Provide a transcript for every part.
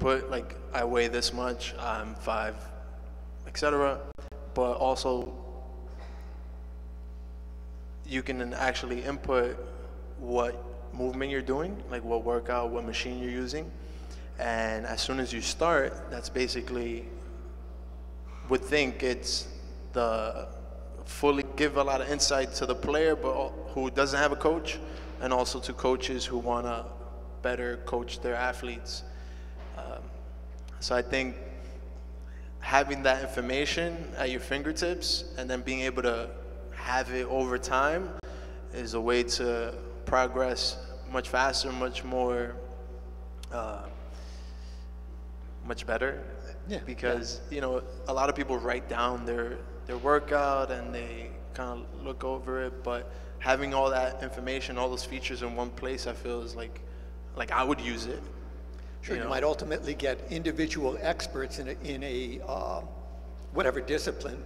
input, like I weigh this much, I'm 5, etc. But also you can actually input what movement you're doing, like what workout, what machine you're using. And as soon as you start, that's basically, would think it's the fully give a lot of insight to the player, but who doesn't have a coach, and also to coaches who want to better coach their athletes. So I think having that information at your fingertips and then being able to have it over time is a way to progress much faster, much more, much better. Yeah. Because you know, a lot of people write down their workout and they kind of look over it, but having all that information, all those features in one place, I feel is like I would use it. Sure, you know? might ultimately get individual experts in a whatever discipline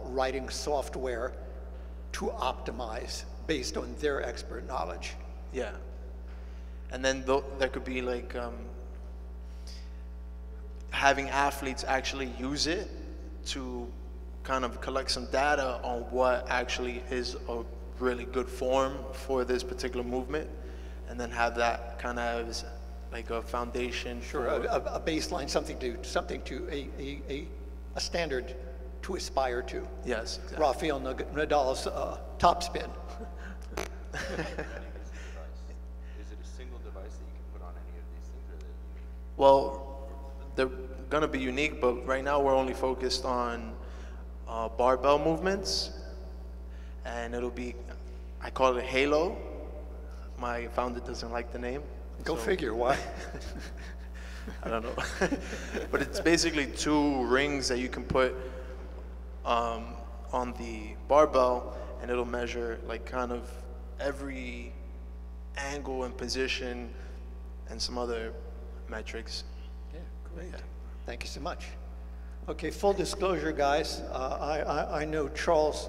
writing software to optimize based on their expert knowledge. Yeah. And then there could be like having athletes actually use it to kind of collect some data on what actually is a really good form for this particular movement, and then have that kind of as like a foundation. Sure, a baseline, something to a standard to aspire to. Yes, exactly. Rafael Nadal's top spin. Is it a single device that you can put on any of these things, or that you... Well, they're gonna be unique, but right now we're only focused on barbell movements, and it'll be, I call it Halo. My founder doesn't like the name. Go figure, why? I don't know. But it's basically 2 rings that you can put on the barbell, and it'll measure like kind of every angle and position and some other metrics. Yeah, great. Yeah. Thank you so much. Okay, full disclosure, guys. I know Charles'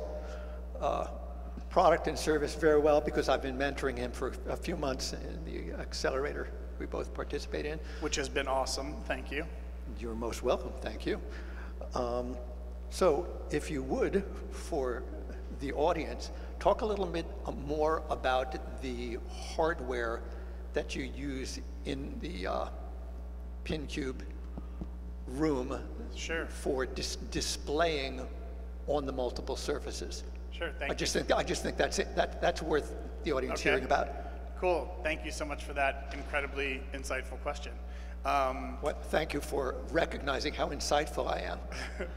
product and service very well because I've been mentoring him for a few months in the accelerator we both participate in. Which has been awesome. Thank you. You're most welcome. Thank you. So if you would, for the audience, talk a little bit more about the hardware that you use in the PinCube room. Sure. For displaying on the multiple surfaces. Sure, thank you. I just think that's it. That's worth the audience hearing about. Cool. Thank you so much for that incredibly insightful question. Thank you for recognizing how insightful I am.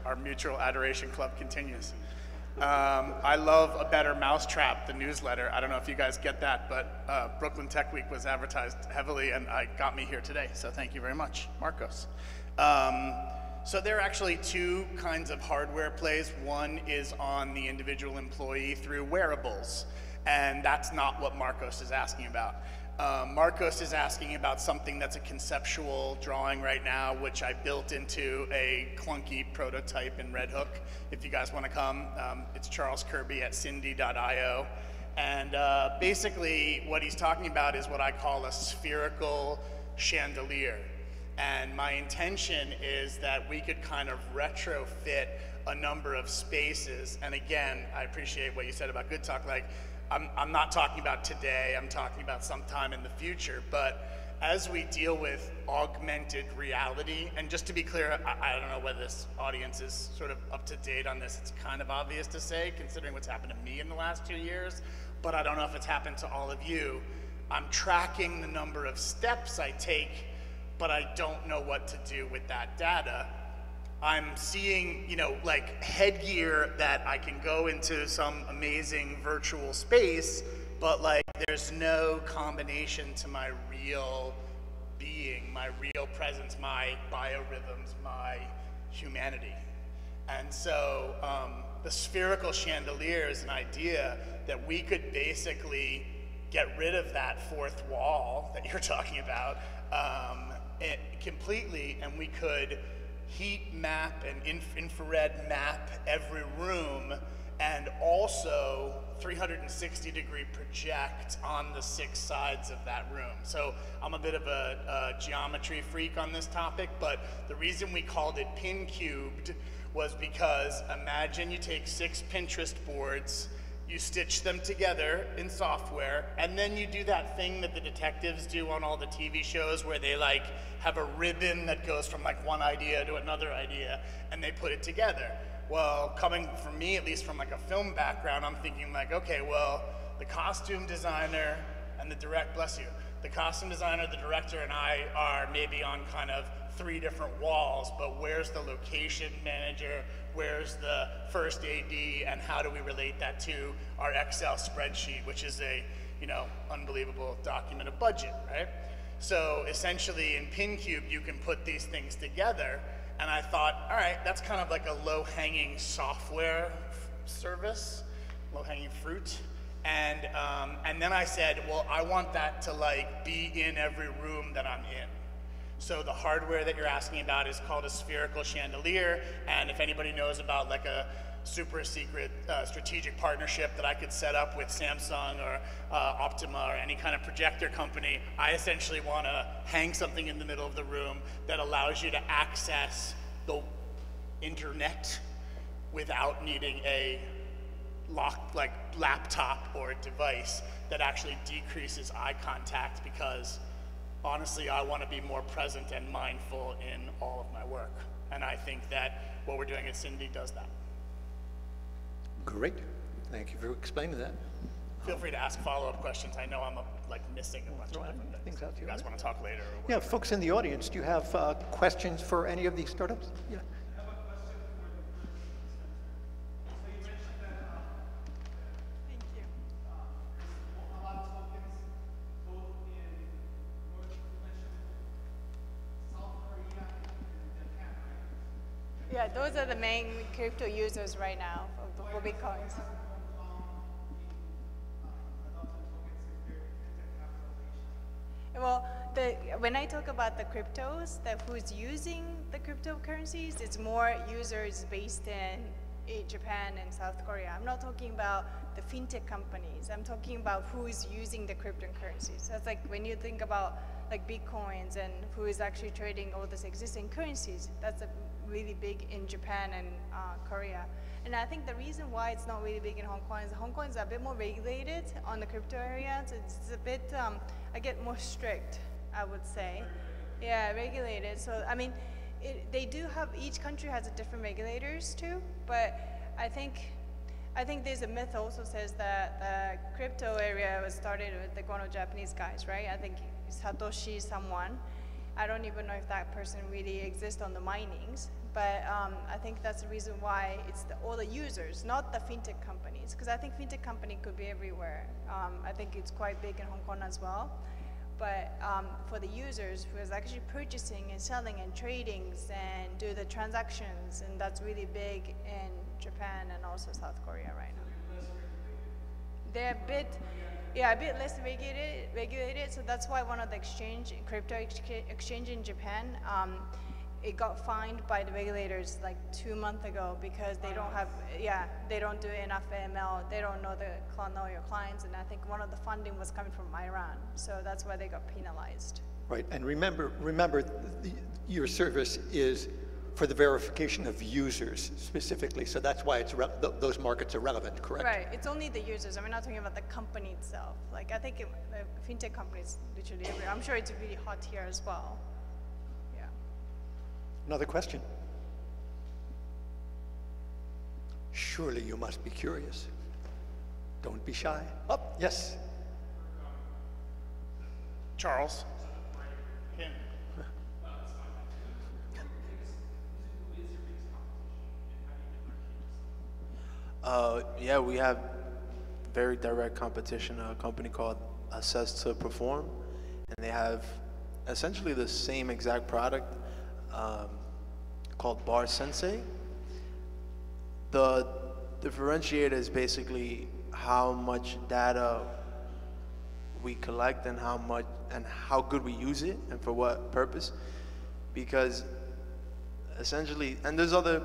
Our mutual adoration club continues. I love A Better Mousetrap, the newsletter. I don't know if you guys get that, but Brooklyn Tech Week was advertised heavily, and got me here today. So thank you very much, Marcos. So there are actually 2 kinds of hardware plays. One is on the individual employee through wearables, and that's not what Marcos is asking about. Marcos is asking about something that's a conceptual drawing right now, which I built into a clunky prototype in Red Hook. If you guys want to come, it's Charles Kirby at Cindy.io. And basically what he's talking about is what I call a spherical chandelier. And my intention is that we could kind of retrofit a number of spaces. And again, I appreciate what you said about Good Talk. Like, I'm not talking about today, I'm talking about sometime in the future. But as we deal with augmented reality, and just to be clear, I don't know whether this audience is sort of up to date on this. It's kind of obvious to say, considering what's happened to me in the last 2 years, but I don't know if it's happened to all of you. I'm tracking the number of steps I take, but I don't know what to do with that data. I'm seeing, you know, like headgear that I can go into some amazing virtual space, but like there's no combination to my real being, my real presence, my biorhythms, my humanity. And so the spherical chandelier is an idea that we could basically get rid of that 4th wall that you're talking about completely, and we could heat map and infrared map every room and also 360-degree project on the 6 sides of that room. So I'm a bit of a geometry freak on this topic, but the reason we called it pin cubed was because imagine you take 6 Pinterest boards, you stitch them together in software, and then you do that thing that the detectives do on all the TV shows where they like have a ribbon that goes from like one idea to another idea, and they put it together. Well, coming from me, at least from like a film background, I'm thinking like, okay, well, the costume designer and the costume designer, the director, and I are maybe on kind of 3 different walls, but where's the location manager? Where's the first AD, and how do we relate that to our Excel spreadsheet, which is a, unbelievable document of budget, right? So essentially in PinCube, you can put these things together, and I thought, all right, that's kind of like a low-hanging software service, low-hanging fruit. And then I said, well, I want that to like be in every room that I'm in. So the hardware that you're asking about is called a spherical chandelier, and if anybody knows about like a super secret strategic partnership that I could set up with Samsung or Optima or any kind of projector company, I essentially want to hang something in the middle of the room that allows you to access the internet without needing a locked like laptop or device that actually decreases eye contact, because honestly, I want to be more present and mindful in all of my work. And I think that what we're doing at Cindy does that. Great. Thank you for explaining that. Feel free to ask follow-up questions. I know I'm missing a bunch of different things. Things out to You you. guys want to talk later? Or Yeah, folks in the audience, do you have questions for any of these startups? Yeah. Thank you. Yeah, those are the main crypto users right now for Bitcoins. Well, when I talk about the cryptos, who's using the cryptocurrencies, it's more users based in Japan and South Korea. I'm not talking about the fintech companies. I'm talking about who is using the cryptocurrencies. That's like when you think about like Bitcoins and who is actually trading all these existing currencies, that's really big in Japan and Korea. And I think the reason why it's not really big in Hong Kong is a bit more regulated on the crypto area. So it's a bit, I get more strict, I would say. Yeah, regulated. So, I mean, they do have, each country has a different regulators too, but I think there's a myth also says that the crypto area was started with the Japanese guys, right? I think Satoshi someone. I don't even know if that person really exists on the minings, but I think that's the reason why it's all the users, not the fintech companies, because I think fintech company could be everywhere. I think it's quite big in Hong Kong as well. But for the users who is actually purchasing and selling and trading and do the transactions, and that's really big in Japan and also South Korea right now. They're a bit less regulated. So that's why one of the crypto exchange in Japan, it got fined by the regulators like 2 months ago because they don't do enough AML, they don't know your clients, and I think one of the funding was coming from Iran, so that's why they got penalized. Right, and remember, your service is for the verification of users specifically, so that's why it's those markets are relevant, correct? Right, it's only the users. I'm not talking about the company itself. Like I think the fintech companies literally everywhere. I'm sure it's really hot here as well. Yeah. Another question? Surely you must be curious. Don't be shy. Oh, yes. Charles. Kim. Yeah, we have very direct competition, a company called Assess to Perform, and they have essentially the same exact product called Bar Sensei. The differentiator is basically how much data we collect and how good we use it and for what purpose, because essentially, and there's other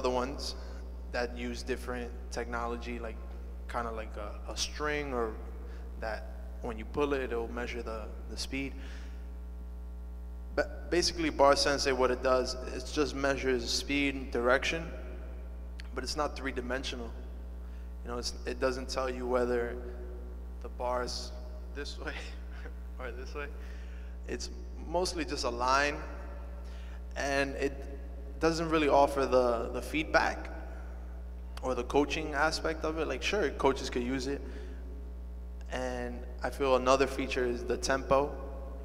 ones that use different technology, like kind of like a string, or that when you pull it, it'll measure the speed. But basically, Bar Sensei, what it does, it just measures speed and direction, but it's not three-dimensional. You know, it doesn't tell you whether the bar's this way or this way. It's mostly just a line, and it doesn't really offer the feedback or the coaching aspect of it. Like, sure, coaches could use it. And I feel another feature is the tempo.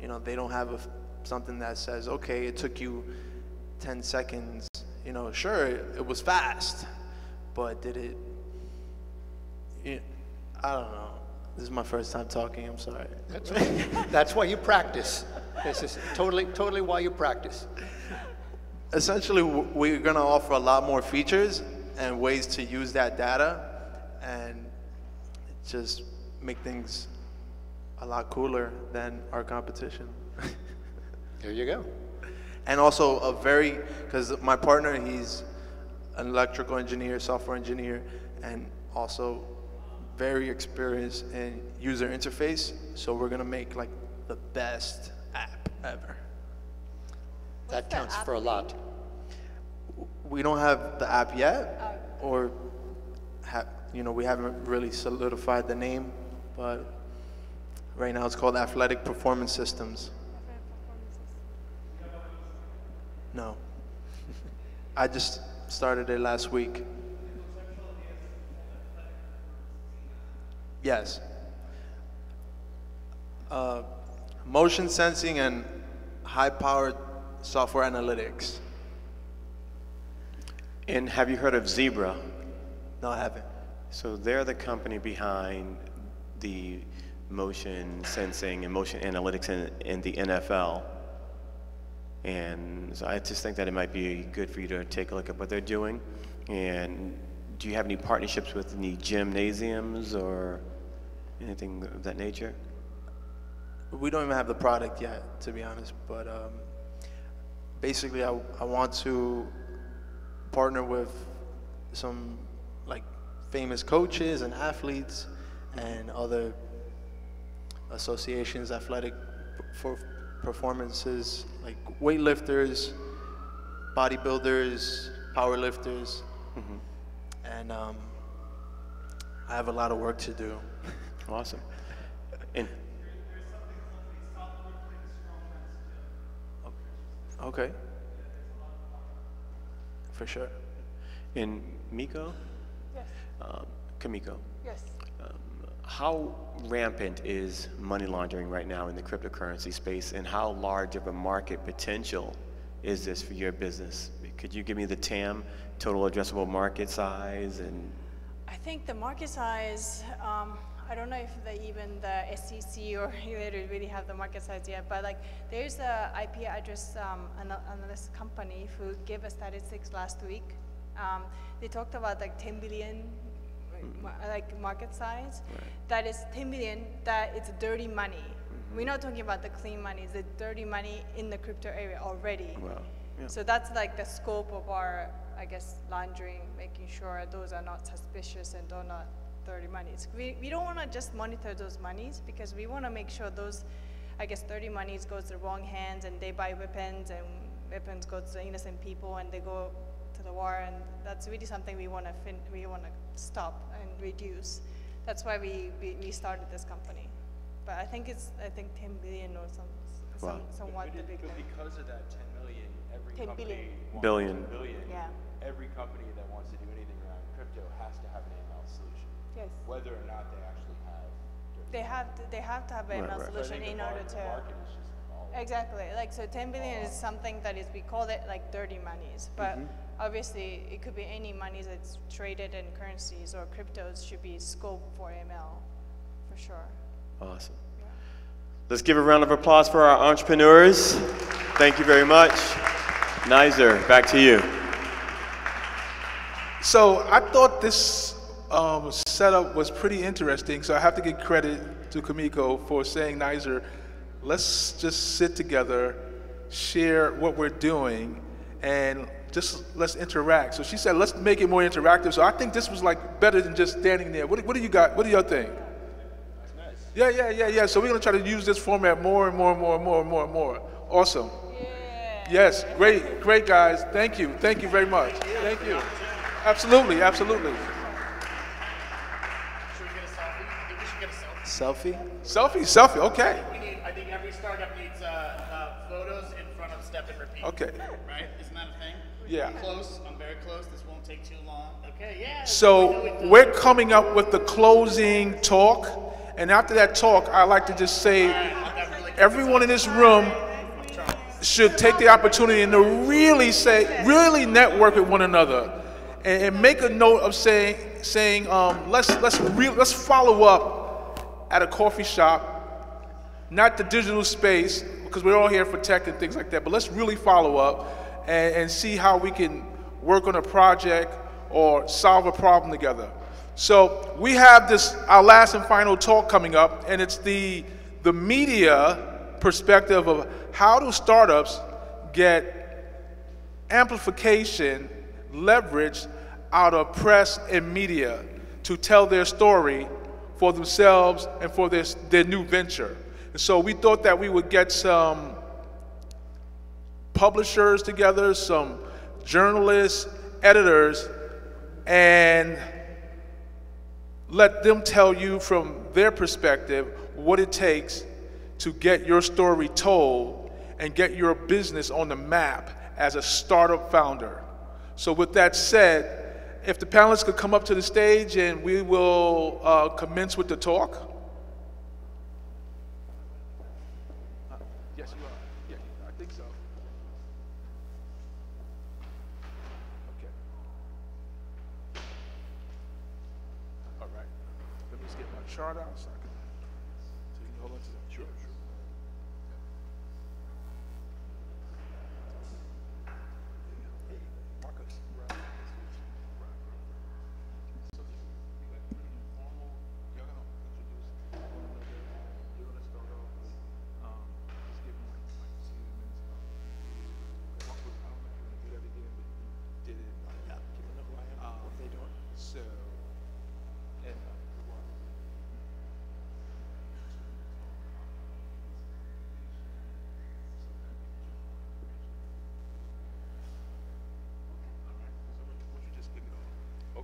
You know, they don't have something that says, okay, it took you 10 seconds. You know, sure, it was fast, but did it, I don't know. This is my first time talking, I'm sorry. That's why you practice. This is totally why you practice. Essentially, we're gonna offer a lot more features and ways to use that data and just make things a lot cooler than our competition. There you go. And also because my partner, he's an electrical engineer, software engineer, and also very experienced in user interface. So we're gonna make like the best app ever. That counts for a lot. We don't have the app yet, or we haven't really solidified the name, but right now it's called Athletic Performance Systems. No. I just started it last week. Yes. Motion sensing and high-powered software analytics. And have you heard of Zebra? No, I haven't. So they're the company behind the motion sensing and motion analytics in the NFL. And so I just think that it might be good for you to take a look at what they're doing. And do you have any partnerships with any gymnasiums or anything of that nature? We don't even have the product yet, to be honest, but basically I want to partner with some like famous coaches and athletes and other associations, athletic for performances, like weightlifters, bodybuilders, powerlifters, and I have a lot of work to do. Awesome. And okay. For sure. in Miko? Yes. Kamiko, Yes. how rampant is money laundering right now in the cryptocurrency space, and how large of a market potential is this for your business? Could you give me the TAM, total addressable market size, and I think the market size, I don't know if even the SEC or they really have the market size yet, but like there's a IP address analyst company who gave us statistics last week. They talked about like 10 billion like market size. Right. That is 10 billion, that it's dirty money. We're not talking about the clean money, it's the dirty money in the crypto area already. well, yeah. So that's like the scope of our, I guess, laundering, making sure those are not suspicious and do not dirty monies. We don't want to just monitor those monies because we want to make sure those, I guess, dirty monies goes to the wrong hands and they buy weapons and weapons go to the innocent people and they go to the war, and that's really something we want to stop and reduce. That's why we started this company. But I think 10 billion or Wow. somewhat the big But one. because of that 10 million, every 10 company billion. wants Billion. 10 billion. Yeah. Every company that wants to do anything around crypto has to have an AML solution, Yes. whether or not they actually have. They have to have a Right, right. So I solution think in the order the to. market is just all. Exactly. Like, so 10 billion is something that is, we call it like dirty monies, but obviously it could be any money that's traded in currencies or cryptos should be scoped for ML, for sure. Awesome. Let's give a round of applause for our entrepreneurs. Thank you very much. Nizer, back to you. So I thought this setup was pretty interesting, so I have to give credit to Kamiko for saying, Nizer, let's just sit together, share what we're doing, and let's interact. So she said, let's make it more interactive. So I think this was like better than just standing there. What do you got? What do y'all think? Yeah. So we're gonna try to use this format more and more. Awesome. Yes, great guys. Thank you very much. Thank you. Absolutely. Should we get a selfie? I think we should get a selfie. Selfie? Okay. I think every startup needs photos in front of Step and Repeat. Okay. Right? Isn't that a thing? Yeah. I'm very close. This won't take too long. Okay, yeah. So we're coming up with the closing talk, and after that talk, I'd like to just say everyone in this room should take the opportunity and to really network with one another, and make a note of saying let's follow up at a coffee shop, not the digital space, because we're all here for tech and things like that, but let's really follow up and see how we can work on a project or solve a problem together. So we have our last and final talk coming up, and it's the media perspective of how do startups get amplification, leverage out of press and media to tell their story for themselves and for their new venture. And so we thought that we would get some publishers together, some journalists, editors, and let them tell you from their perspective what it takes to get your story told and get your business on the map as a startup founder. So with that said, if the panelists could come up to the stage and we will commence with the talk. Yes, you are. Yeah, I think so. Okay. All right. Let me just get my chart out so I can, so you can hold on to that. Sure.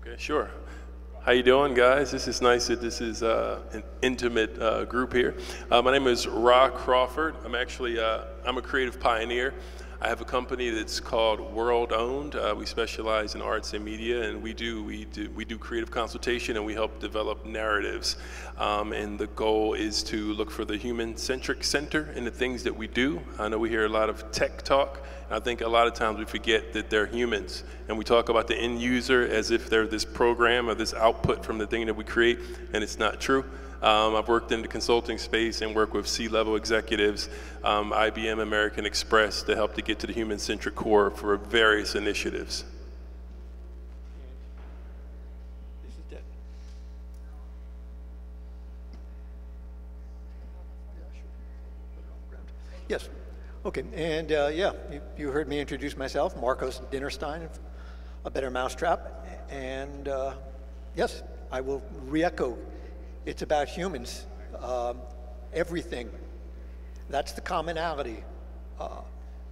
Okay, sure. How you doing, guys? This is nice that this is an intimate group here. My name is Ra Crawford. I'm actually I'm a creative pioneer. I have a company that's called World Owned. We specialize in arts and media, and we do creative consultation, and we help develop narratives. And the goal is to look for the human-centric center in the things that we do. I know we hear a lot of tech talk. I think a lot of times we forget that they're humans, and we talk about the end user as if they're this program or this output from the thing that we create, and it's not true. I've worked in the consulting space and worked with C-level executives, IBM, American Express, to help to get to the human-centric core for various initiatives. This is dead. Yes. Okay, and yeah, you heard me introduce myself, Marcos Dinnerstein, A Better Mousetrap, and yes, I will re-echo. It's about humans, everything. That's the commonality.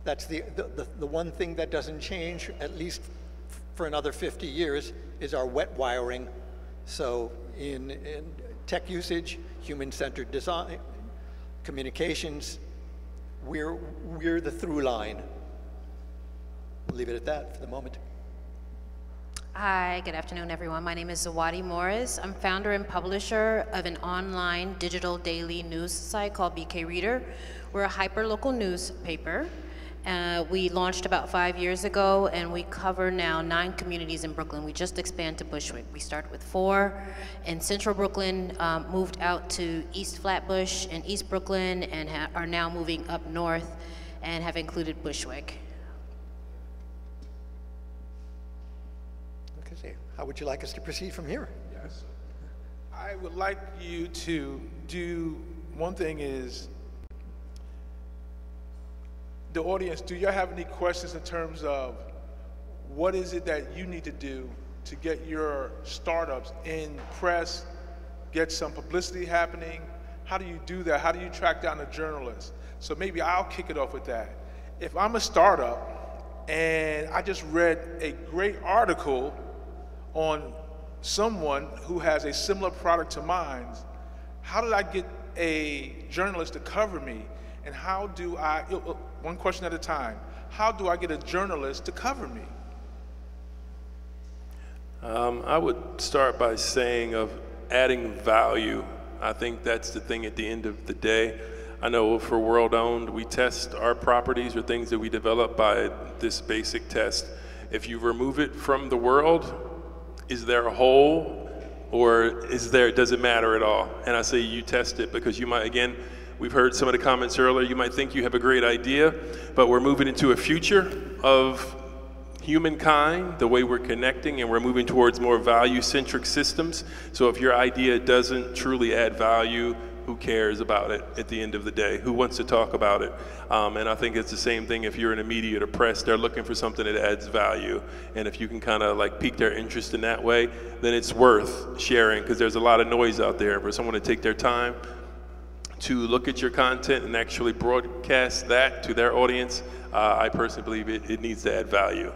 That's the one thing that doesn't change, at least for another 50 years, is our wet wiring. So in tech usage, human-centered design, communications, we're the through line. We'll leave it at that for the moment. Hi, good afternoon, everyone. My name is Zawadi Morris. I'm founder and publisher of an online digital daily news site called BK Reader. We're a hyper-local newspaper. We launched about 5 years ago, and we cover now 9 communities in Brooklyn. We just expanded to Bushwick. We started with 4 in central Brooklyn, moved out to East Flatbush and East Brooklyn, and are now moving up north and have included Bushwick. Okay, how would you like us to proceed from here? Yes. I would like you to do, one thing is, the audience, do you have any questions in terms of what is it that you need to do to get your startups in press, get some publicity happening? How do you do that? How do you track down a journalist? So maybe I'll kick it off with that. If I'm a startup and I just read a great article on someone who has a similar product to mine, how did I get a journalist to cover me? And how do I, one question at a time, how do I get a journalist to cover me? I would start by saying of adding value. I think that's the thing at the end of the day. I know for World Owned, we test our properties or things that we develop by this basic test. If you remove it from the world, is there a hole, or does it matter at all? And I say you test it, because you might, again, we've heard some of the comments earlier, you might think you have a great idea, but we're moving into a future of humankind, the way we're connecting, and we're moving towards more value-centric systems. So if your idea doesn't truly add value, who cares about it at the end of the day? Who wants to talk about it? And I think it's the same thing if you're in a media or press, they're looking for something that adds value. And if you can kind of like pique their interest in that way, then it's worth sharing, because there's a lot of noise out there. For someone to take their time to look at your content and actually broadcast that to their audience, I personally believe it needs to add value.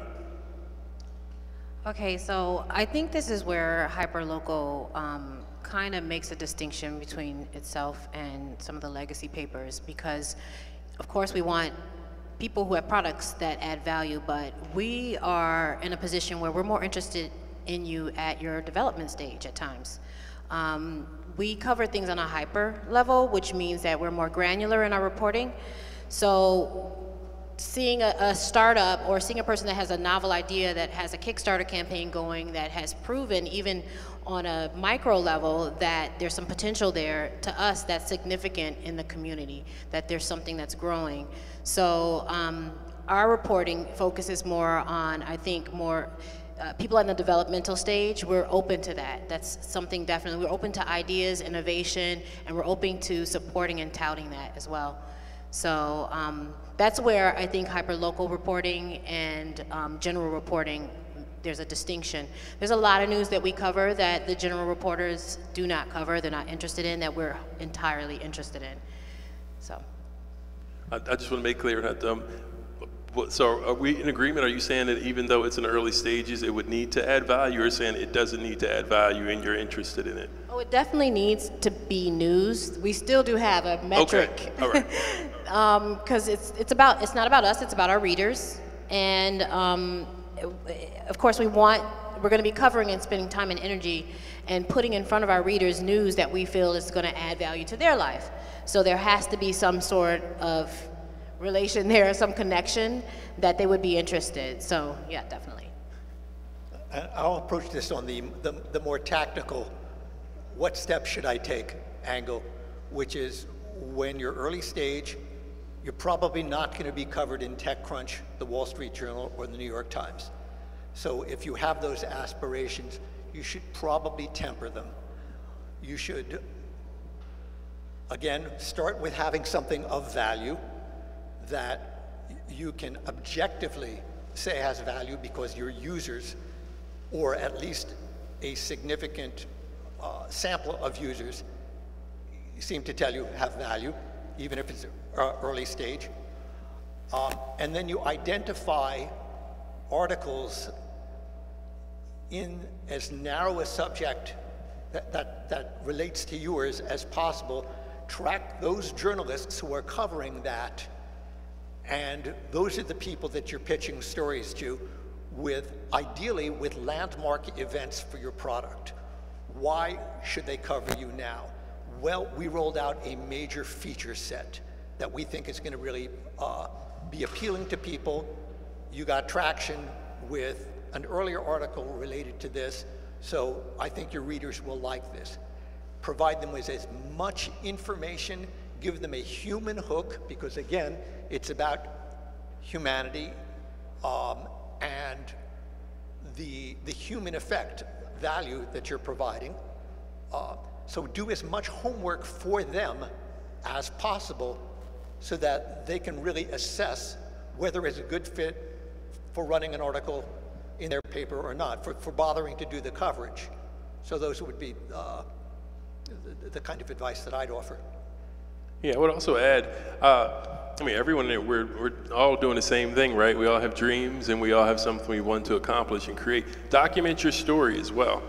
Okay, so I think this is where Hyperlocal kind of makes a distinction between itself and some of the legacy papers, because of course we want people who have products that add value, but we are in a position where we're more interested in you at your development stage at times. We cover things on a hyper level, which means that we're more granular in our reporting. So seeing a startup or seeing a person that has a novel idea, that has a Kickstarter campaign going, that has proven even on a micro level that there's some potential there, to us that's significant in the community, that there's something that's growing. So our reporting focuses more on, I think, more people in the developmental stage. We're open to that. That's something definitely, we're open to ideas, innovation, and we're open to supporting and touting that as well. So that's where I think hyperlocal reporting and general reporting, there's a distinction. There's a lot of news that we cover that the general reporters do not cover, they're not interested in, that we're entirely interested in. So. I just want to make clear that, so are we in agreement? Are you saying that even though it's in early stages, it would need to add value, or saying it doesn't need to add value and you're interested in it? Oh, it definitely needs to be news. We still do have a metric. Okay, all right. Because it's not about us, it's about our readers. And of course we're going to be covering and spending time and energy and putting in front of our readers news that we feel is going to add value to their life. So there has to be some sort of relation there, some connection that they would be interested. So yeah, definitely. I'll approach this on the more tactical, what steps should I take angle, which is when you're early stage, you're probably not going to be covered in TechCrunch, the Wall Street Journal, or the New York Times. So if you have those aspirations, you should probably temper them. You should, again, start with having something of value that you can objectively say has value because your users, or at least a significant sample of users, seem to tell you have value, even if it's early stage. And then you identify articles in as narrow a subject that relates to yours as possible. Track those journalists who are covering that, and those are the people that you're pitching stories to, ideally with landmark events for your product. Why should they cover you now? Well, we rolled out a major feature set that we think is going to really be appealing to people. You got traction with an earlier article related to this, so I think your readers will like this. Provide them with as much information, give them a human hook, because again, it's about humanity and the human effect value that you're providing. So do as much homework for them as possible so that they can really assess whether it's a good fit for running an article in their paper or not, for bothering to do the coverage. So those would be the kind of advice that I'd offer. Yeah, I would also add, I mean, everyone there, we're all doing the same thing, right? We all have dreams and we all have something we want to accomplish and create. Document your story as well.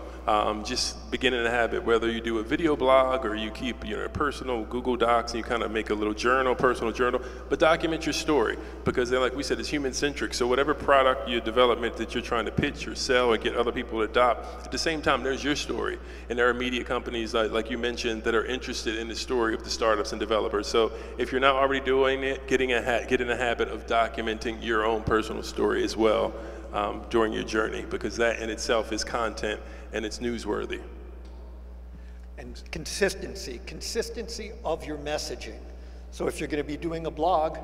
Just beginning a habit, whether you do a video blog or you keep a personal Google Docs and you kind of make a little journal, personal journal, but document your story, because then, like we said, it's human-centric. So whatever product, your development that you're trying to pitch or sell or get other people to adopt, at the same time, there's your story. And there are media companies, like you mentioned, that are interested in the story of the startups and developers. So if you're not already doing it, get in a habit of documenting your own personal story as well during your journey, because that in itself is content and it's newsworthy. And consistency of your messaging. So if you're going to be doing a blog,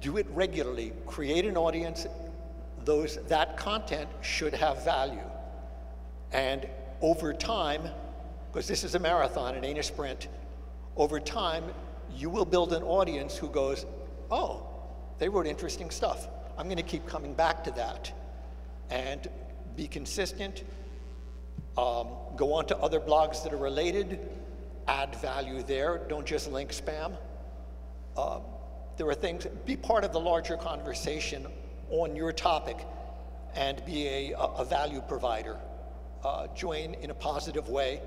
do it regularly. Create an audience. That content should have value. And over time, because this is a marathon, it ain't a sprint, over time, you will build an audience who goes, oh, they wrote interesting stuff. I'm going to keep coming back to that. And be consistent. Go on to other blogs that are related, add value there, don't just link spam. There are things, be part of the larger conversation on your topic and be a value provider. Join in a positive way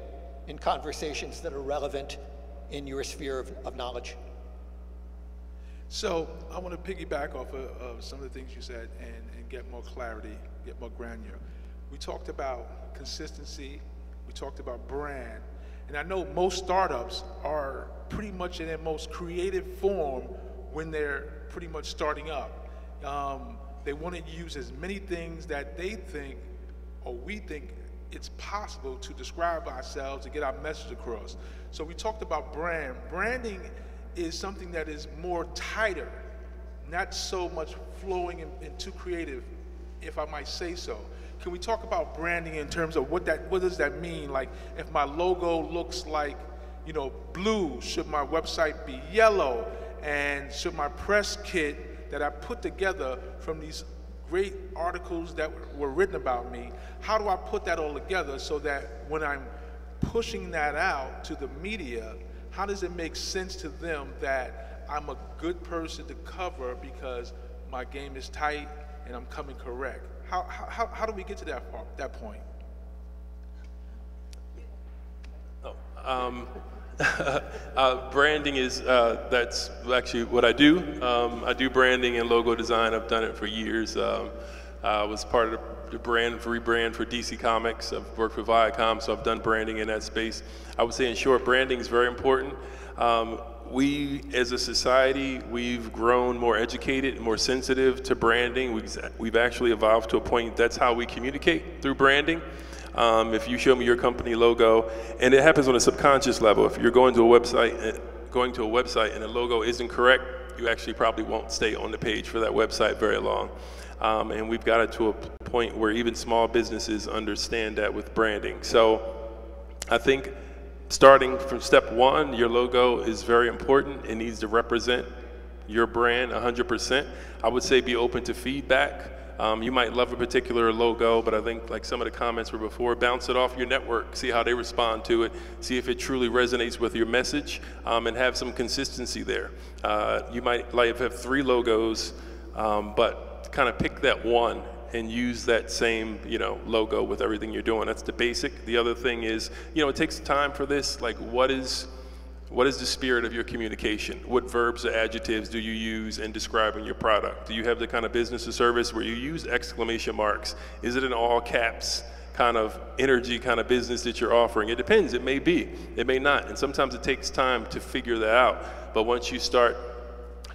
in conversations that are relevant in your sphere of knowledge. So I want to piggyback off of some of the things you said and get more clarity, get more granular. We talked about consistency, we talked about brand, and I know most startups are pretty much in their most creative form when they're pretty much starting up. They want to use as many things that they think, or we think it's possible to describe ourselves, to get our message across. So we talked about brand. Branding is something that is more tighter, not so much flowing and too creative, if I might say so. Can we talk about branding in terms of what does that mean? Like, if my logo looks like, blue, should my website be yellow? And should my press kit that I put together from these great articles that were written about me, how do I put that all together so that when I'm pushing that out to the media, how does it make sense to them that I'm a good person to cover because my game is tight and I'm coming correct? How do we get to that point? Branding is, that's actually what I do. I do branding and logo design. I've done it for years. I was part of the rebrand for DC Comics. I've worked for Viacom, so I've done branding in that space. I would say, in short, branding is very important. We, as a society, we've grown more educated and more sensitive to branding. We've actually evolved to a point that's how we communicate, through branding. If you show me your company logo, and it happens on a subconscious level. If you're going to a website and the logo isn't correct, you actually probably won't stay on the page for that website very long. And we've got it to a point where even small businesses understand that with branding. So I think starting from step one, your logo is very important. It needs to represent your brand 100%. I would say be open to feedback. You might love a particular logo, but I think, like some of the comments were before, bounce it off your network, see how they respond to it, see if it truly resonates with your message, and have some consistency there. You might have 3 logos, but kind of pick that one and use that same, logo with everything you're doing. That's the basic. The other thing is, it takes time for this. Like, what is the spirit of your communication? What verbs or adjectives do you use in describing your product? Do you have the kind of business or service where you use exclamation marks? Is it an all caps kind of energy kind of business that you're offering? It depends. It may be. It may not. And sometimes it takes time to figure that out. But once you start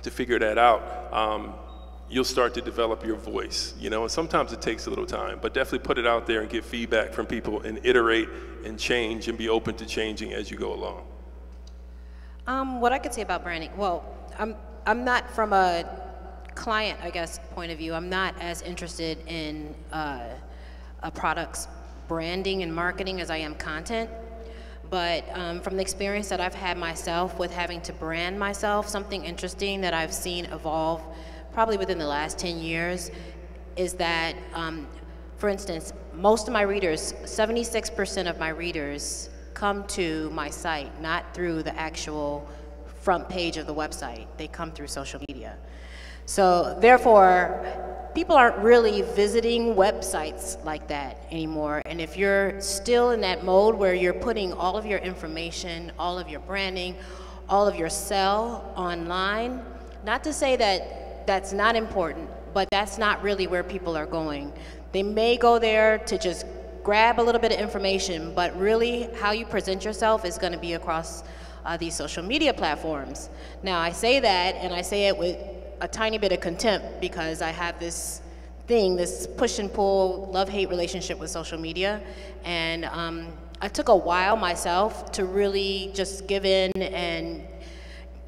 to figure that out, you'll start to develop your voice, and sometimes it takes a little time, but definitely put it out there and get feedback from people and iterate and change and be open to changing as you go along. What I could say about branding, well, I'm not, from a client, I guess, point of view, I'm not as interested in a product's branding and marketing as I am content. But from the experience that I've had myself with having to brand myself, something interesting that I've seen evolve probably within the last 10 years is that, for instance, most of my readers, 76% of my readers come to my site, not through the actual front page of the website. They come through social media. So therefore, people aren't really visiting websites like that anymore. And if you're still in that mode where you're putting all of your information, all of your branding, all of your sell online, not to say that that's not important, but that's not really where people are going. They may go there to just grab a little bit of information, but really how you present yourself is going to be across these social media platforms. Now, I say that, and I say it with a tiny bit of contempt, because I have this thing, this push and pull, love-hate relationship with social media. And I took a while myself to really just give in and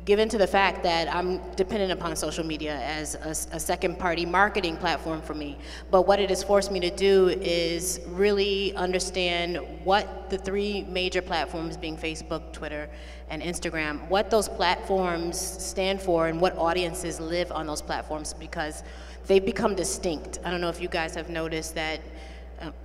give in to the fact that I'm dependent upon social media as a second-party marketing platform for me. But what it has forced me to do is really understand what the three major platforms, being Facebook, Twitter, and Instagram, what those platforms stand for and what audiences live on those platforms, because they've become distinct. I don't know if you guys have noticed that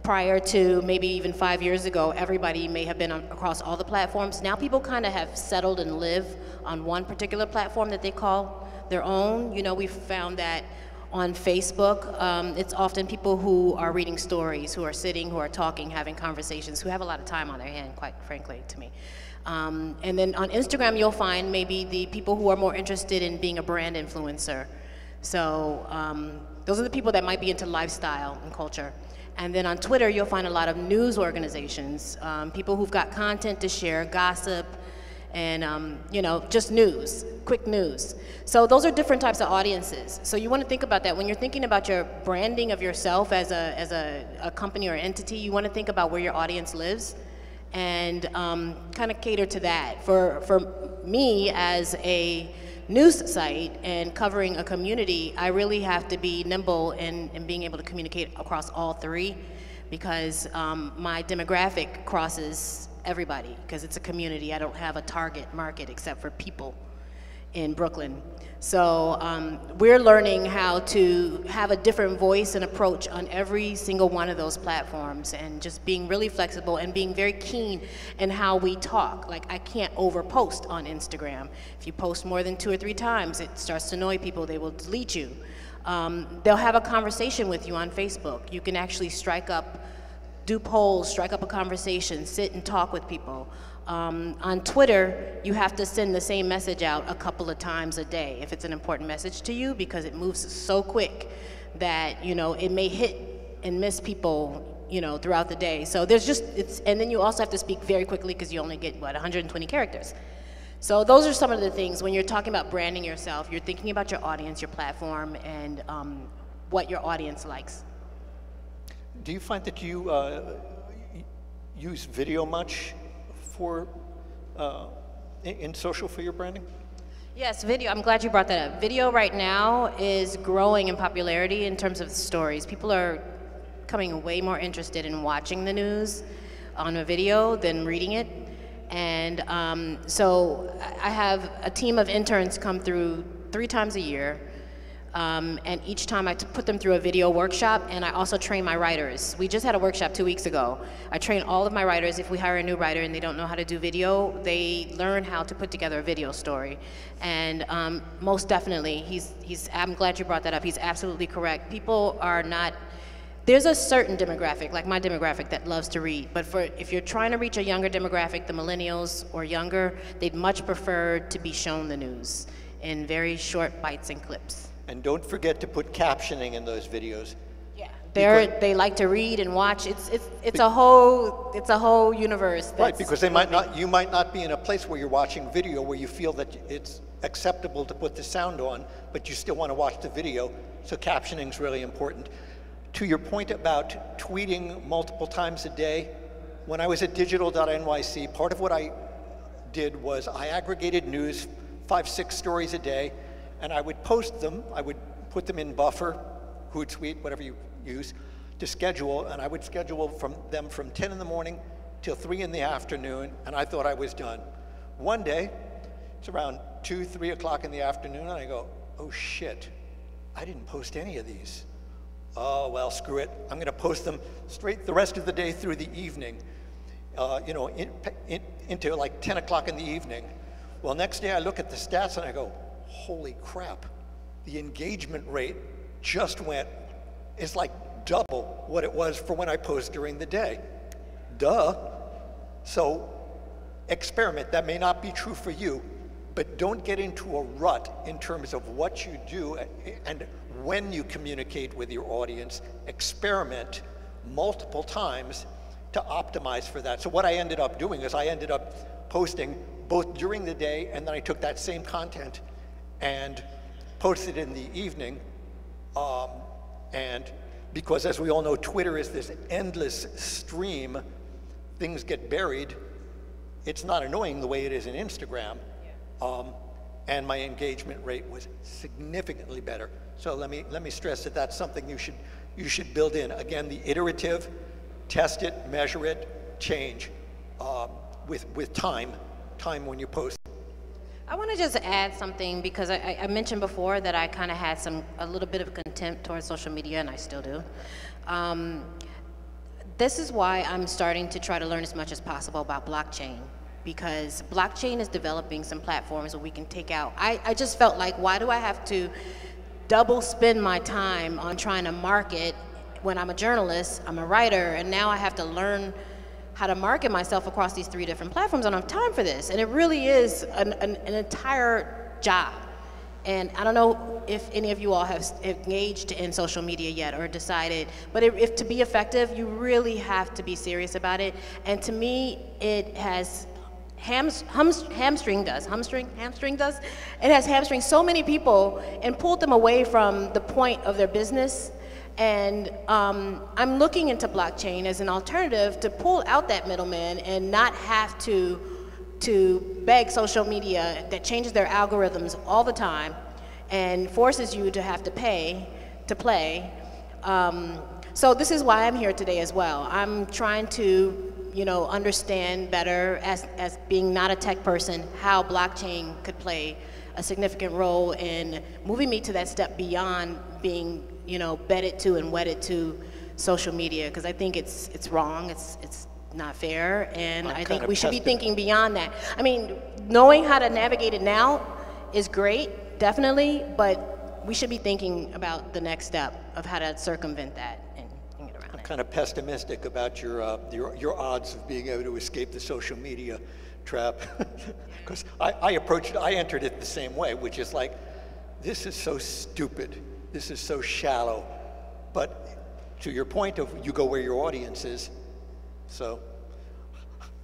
prior to maybe even 5 years ago, everybody may have been across all the platforms. Now people kind of have settled and live on one particular platform that they call their own. You know, we've found that on Facebook, it's often people who are reading stories, who are sitting, who are talking, having conversations, who have a lot of time on their hand, quite frankly, to me. And then on Instagram, you'll find maybe the people who are more interested in being a brand influencer. So those are the people that might be into lifestyle and culture. And then on Twitter, you'll find a lot of news organizations, people who've got content to share, gossip, and you know, just news, quick news. So those are different types of audiences. So you want to think about that. When you're thinking about your branding of yourself as a company or entity, you want to think about where your audience lives and kind of cater to that. For me, as a news site and covering a community, I really have to be nimble in being able to communicate across all three, because my demographic crosses everybody, because it's a community. I don't have a target market except for people in Brooklyn. So we're learning how to have a different voice and approach on every single one of those platforms, and just being really flexible and being very keen in how we talk. Like, I can't overpost on Instagram. If you post more than 2 or 3 times, it starts to annoy people. They will delete you. They'll have a conversation with you on Facebook. You can actually strike up, do polls, strike up a conversation, sit and talk with people. On Twitter, you have to send the same message out a couple of times a day if it's an important message to you, because it moves so quick that, you know, it may hit and miss people, you know, throughout the day. So there's just, and then you also have to speak very quickly, because you only get, what, 120 characters. So those are some of the things when you're talking about branding yourself. You're thinking about your audience, your platform, and what your audience likes. Do you find that you use video much for in social for your branding? Yes, video. I'm glad you brought that up. Video right now is growing in popularity in terms of stories. People are becoming way more interested in watching the news on a video than reading it. And so I have a team of interns come through 3 times a year. And each time I put them through a video workshop, and I also train my writers. We just had a workshop 2 weeks ago. I train all of my writers. If we hire a new writer and they don't know how to do video, they learn how to put together a video story. And most definitely, I'm glad you brought that up. He's absolutely correct. People are not, there's a certain demographic, like my demographic, that loves to read. But if you're trying to reach a younger demographic, the millennials or younger, they'd much prefer to be shown the news in very short bites and clips. And don't forget to put captioning in those videos. Yeah, they like to read and watch. It's a whole universe. That's right, because you might not be in a place where you're watching video where you feel that it's acceptable to put the sound on, but you still want to watch the video. So captioning is really important. To your point about tweeting multiple times a day, when I was at digital.nyc, part of what I did was I aggregated news, 5-6 stories a day, and I would post them. I would put them in Buffer, Hootsuite, whatever you use, to schedule, and I would schedule them from 10 in the morning till 3 in the afternoon, and I thought I was done. One day, it's around 2, 3 o'clock in the afternoon, and I go, oh shit, I didn't post any of these. Oh, well, screw it. I'm going to post them straight the rest of the day through the evening, you know, into like 10 o'clock in the evening. Well, next day I look at the stats and I go, holy crap, the engagement rate just went, it's like double what it was for when I post during the day. Duh. So experiment. That may not be true for you, but don't get into a rut in terms of what you do and when you communicate with your audience. Experiment multiple times to optimize for that. So what I ended up doing is I ended up posting both during the day, and then I took that same content and posted in the evening. And because, as we all know, Twitter is this endless stream, things get buried. It's not annoying the way it is in Instagram. And my engagement rate was significantly better. So let me stress that that's something you should build in. Again, the iterative, test it, measure it, change with time when you post. I want to just add something, because I mentioned before that I kind of had a little bit of contempt towards social media, and I still do. This is why I'm starting to try to learn as much as possible about blockchain, because blockchain is developing some platforms where we can take out. I just felt like, why do I have to double spend my time on trying to market when I'm a journalist, I'm a writer, and now I have to learn how to market myself across these 3 different platforms. I don't have time for this. And it really is an entire job. And I don't know if any of you all have engaged in social media yet or decided, but if to be effective, you really have to be serious about it. And to me, it has hamstringed so many people and pulled them away from the point of their business. And I'm looking into blockchain as an alternative to pull out that middleman and not have to beg social media that changes their algorithms all the time and forces you to have to pay to play. So this is why I'm here today as well. I'm trying to, you know, understand better as being not a tech person how blockchain could play a significant role in moving me to that step beyond being, you know, bedded to and wedded to social media, because I think it's wrong, it's not fair, and I think we should be thinking beyond that. I mean, knowing how to navigate it now is great, definitely, but we should be thinking about the next step of how to circumvent that and get around it. I'm kind of pessimistic about your odds of being able to escape the social media trap, because I entered it the same way, which is like, this is so stupid, this is so shallow. But to your point of you go where your audience is, so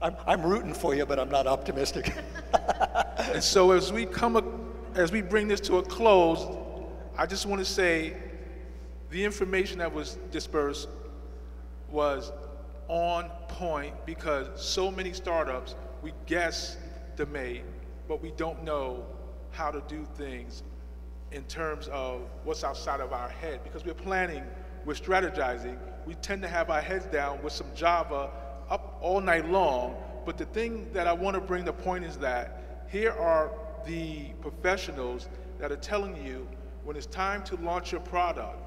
I'm rooting for you, but I'm not optimistic. And so as we bring this to a close, I just want to say the information that was dispersed was on point, because so many startups, we guess the made, but we don't know how to do things in terms of what's outside of our head. Because we're planning, we're strategizing, we tend to have our heads down with some Java up all night long. But the thing that I want to bring the point is that here are the professionals that are telling you when it's time to launch your product,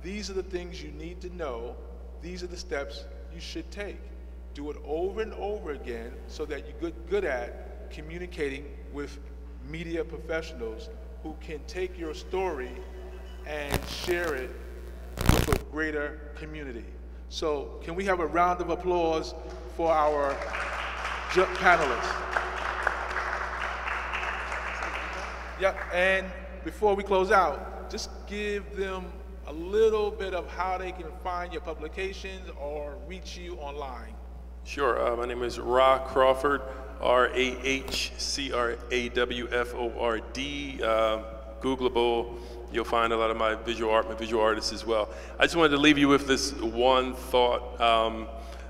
these are the things you need to know, these are the steps you should take. Do it over and over again so that you get good at communicating with media professionals who can take your story and share it with a greater community. So can we have a round of applause for our panelists? Yep, and before we close out, just give them a little bit of how they can find your publications or reach you online. Sure, my name is Ra Crawford, RAHCRAWFORD. Googleable, you'll find a lot of my visual artists as well. I just wanted to leave you with this one thought. I'm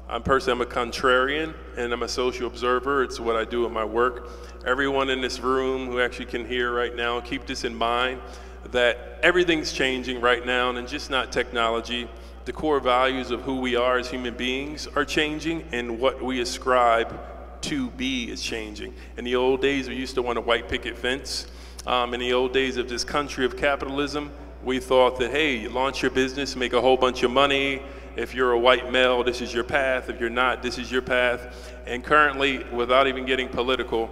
a contrarian and I'm a social observer. It's what I do in my work. Everyone in this room who actually can hear right now, keep this in mind, that everything's changing right now, and just not technology. The core values of who we are as human beings are changing, and what we ascribe to be is changing. In the old days, we used to want a white picket fence. In the old days of this country of capitalism, We thought that, hey, you launch your business, make a whole bunch of money. If you're a white male, this is your path. If you're not, this is your path. And currently, without even getting political,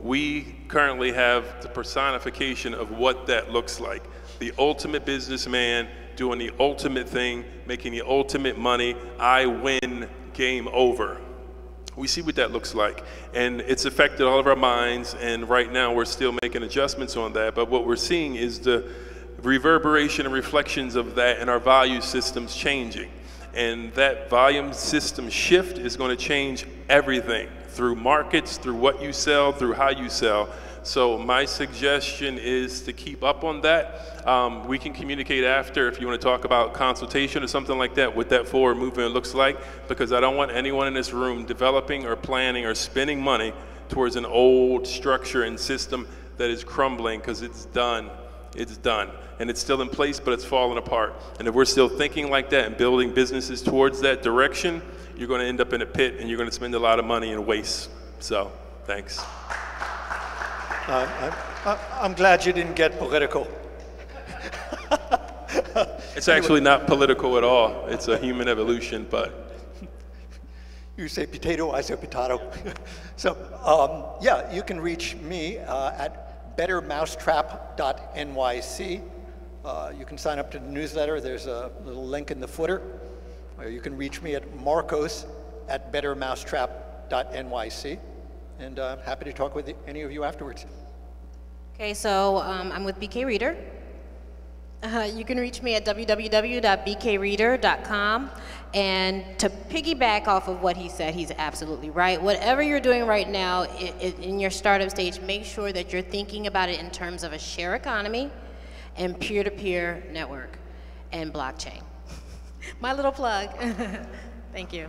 we currently have the personification of what that looks like. The ultimate businessman doing the ultimate thing, making the ultimate money. I win, game over. We see what that looks like, and it's affected all of our minds, and right now we're still making adjustments on that, but what we're seeing is the reverberation and reflections of that in our value systems changing. And that volume system shift is going to change everything through markets, through what you sell, through how you sell. So my suggestion is to keep up on that. We can communicate after if you want to talk about consultation or something like that, what that forward movement looks like, because I don't want anyone in this room developing or planning or spending money towards an old structure and system that is crumbling, because it's done. It's done. And it's still in place, but it's falling apart. And if we're still thinking like that and building businesses towards that direction, you're going to end up in a pit and you're going to spend a lot of money and waste. So, thanks. I'm glad you didn't get political. It's actually not political at all. It's a human evolution, but. You say potato, I say potato. So, yeah, you can reach me at bettermousetrap.nyc. You can sign up to the newsletter. There's a little link in the footer. Or you can reach me at marcos@bettermousetrap.nyc. And I'm happy to talk with any of you afterwards. Okay, so I'm with BK Reader. You can reach me at www.bkreader.com. And to piggyback off of what he said, he's absolutely right. Whatever you're doing right now in your startup stage, make sure that you're thinking about it in terms of a share economy and peer-to-peer network and blockchain. My little plug. Thank you.